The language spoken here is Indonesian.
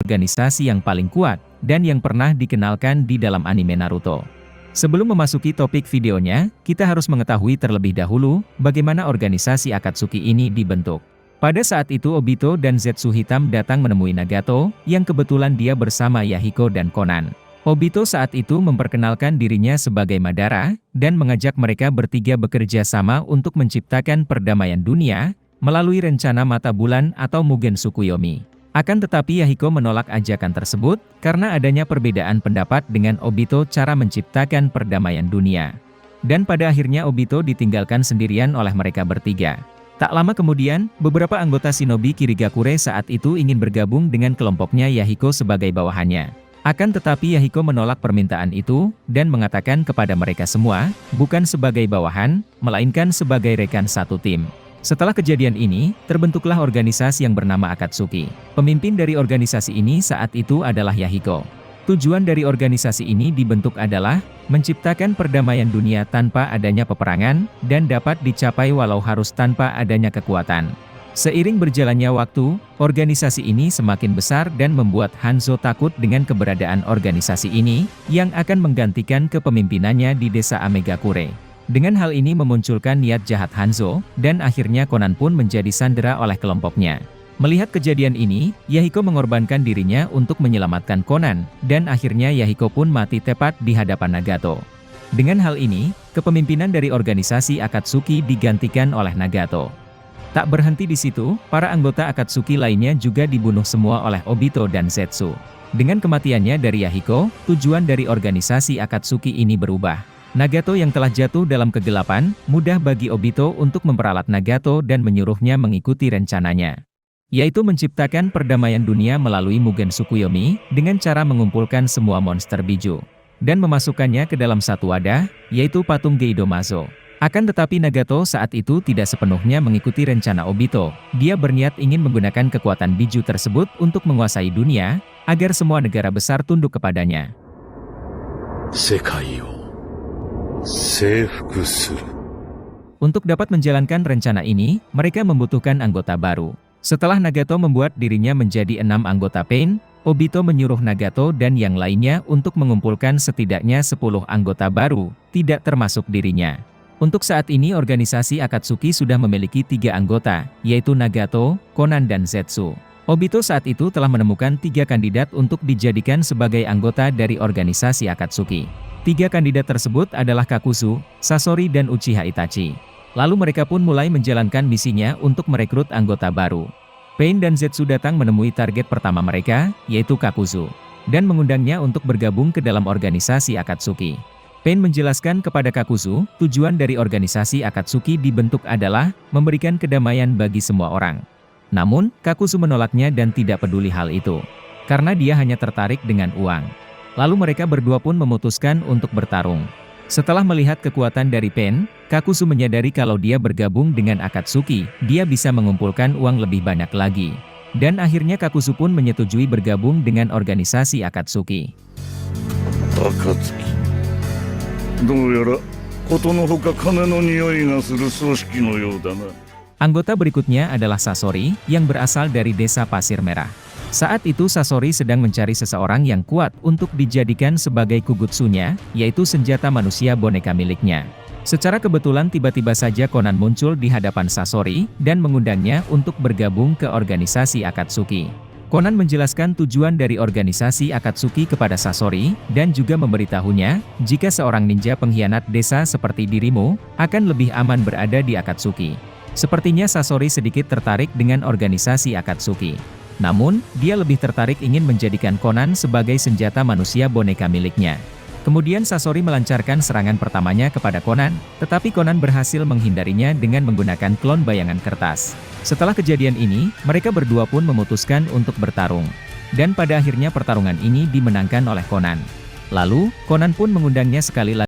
organisasi yang paling kuat, dan yang pernah dikenalkan di dalam anime Naruto. Sebelum memasuki topik videonya, kita harus mengetahui terlebih dahulu, bagaimana organisasi Akatsuki ini dibentuk. Pada saat itu Obito dan Zetsu Hitam datang menemui Nagato, yang kebetulan dia bersama Yahiko dan Konan. Obito saat itu memperkenalkan dirinya sebagai Madara, dan mengajak mereka bertiga bekerja sama untuk menciptakan perdamaian dunia, melalui rencana mata bulan atau Mugen Tsukuyomi. Akan tetapi Yahiko menolak ajakan tersebut, karena adanya perbedaan pendapat dengan Obito cara menciptakan perdamaian dunia. Dan pada akhirnya Obito ditinggalkan sendirian oleh mereka bertiga. Tak lama kemudian, beberapa anggota shinobi Kirigakure saat itu ingin bergabung dengan kelompoknya Yahiko sebagai bawahannya. Akan tetapi Yahiko menolak permintaan itu, dan mengatakan kepada mereka semua, bukan sebagai bawahan, melainkan sebagai rekan satu tim. Setelah kejadian ini, terbentuklah organisasi yang bernama Akatsuki. Pemimpin dari organisasi ini saat itu adalah Yahiko. Tujuan dari organisasi ini dibentuk adalah, menciptakan perdamaian dunia tanpa adanya peperangan, dan dapat dicapai walau harus tanpa adanya kekuatan. Seiring berjalannya waktu, organisasi ini semakin besar dan membuat Hanzo takut dengan keberadaan organisasi ini, yang akan menggantikan kepemimpinannya di desa Amegakure. Dengan hal ini memunculkan niat jahat Hanzo, dan akhirnya Konan pun menjadi sandera oleh kelompoknya. Melihat kejadian ini, Yahiko mengorbankan dirinya untuk menyelamatkan Konan, dan akhirnya Yahiko pun mati tepat di hadapan Nagato. Dengan hal ini, kepemimpinan dari organisasi Akatsuki digantikan oleh Nagato. Tak berhenti di situ, para anggota Akatsuki lainnya juga dibunuh semua oleh Obito dan Zetsu. Dengan kematiannya dari Yahiko, tujuan dari organisasi Akatsuki ini berubah. Nagato yang telah jatuh dalam kegelapan, mudah bagi Obito untuk memperalat Nagato dan menyuruhnya mengikuti rencananya. Yaitu menciptakan perdamaian dunia melalui Mugen Tsukuyomi, dengan cara mengumpulkan semua monster biju. Dan memasukkannya ke dalam satu wadah, yaitu patung Geidomazo. Akan tetapi Nagato saat itu tidak sepenuhnya mengikuti rencana Obito. Dia berniat ingin menggunakan kekuatan biju tersebut untuk menguasai dunia, agar semua negara besar tunduk kepadanya. Untuk dapat menjalankan rencana ini, mereka membutuhkan anggota baru. Setelah Nagato membuat dirinya menjadi 6 anggota Pain, Obito menyuruh Nagato dan yang lainnya untuk mengumpulkan setidaknya 10 anggota baru, tidak termasuk dirinya. Untuk saat ini organisasi Akatsuki sudah memiliki 3 anggota, yaitu Nagato, Konan dan Zetsu. Obito saat itu telah menemukan 3 kandidat untuk dijadikan sebagai anggota dari organisasi Akatsuki. 3 kandidat tersebut adalah Kakuzu, Sasori dan Uchiha Itachi. Lalu mereka pun mulai menjalankan misinya untuk merekrut anggota baru. Pain dan Zetsu datang menemui target pertama mereka, yaitu Kakuzu, dan mengundangnya untuk bergabung ke dalam organisasi Akatsuki. Pain menjelaskan kepada Kakuzu, tujuan dari organisasi Akatsuki dibentuk adalah memberikan kedamaian bagi semua orang. Namun, Kakuzu menolaknya dan tidak peduli hal itu, karena dia hanya tertarik dengan uang. Lalu mereka berdua pun memutuskan untuk bertarung. Setelah melihat kekuatan dari Pain, Kakuzu menyadari kalau dia bergabung dengan Akatsuki, dia bisa mengumpulkan uang lebih banyak lagi. Dan akhirnya Kakuzu pun menyetujui bergabung dengan organisasi Akatsuki. Anggota berikutnya adalah Sasori, yang berasal dari desa Pasir Merah. Saat itu Sasori sedang mencari seseorang yang kuat untuk dijadikan sebagai kugutsunya, yaitu senjata manusia boneka miliknya. Secara kebetulan tiba-tiba saja Konan muncul di hadapan Sasori, dan mengundangnya untuk bergabung ke organisasi Akatsuki. Konan menjelaskan tujuan dari organisasi Akatsuki kepada Sasori, dan juga memberitahunya, jika seorang ninja pengkhianat desa seperti dirimu, akan lebih aman berada di Akatsuki. Sepertinya Sasori sedikit tertarik dengan organisasi Akatsuki. Namun, dia lebih tertarik ingin menjadikan Konan sebagai senjata manusia boneka miliknya. Kemudian Sasori melancarkan serangan pertamanya kepada Konan, tetapi Konan berhasil menghindarinya dengan menggunakan klon bayangan kertas. Setelah kejadian ini, mereka berdua pun memutuskan untuk bertarung. Dan pada akhirnya pertarungan ini dimenangkan oleh Konan. Lalu, Konan pun mengundangnya sekali lagi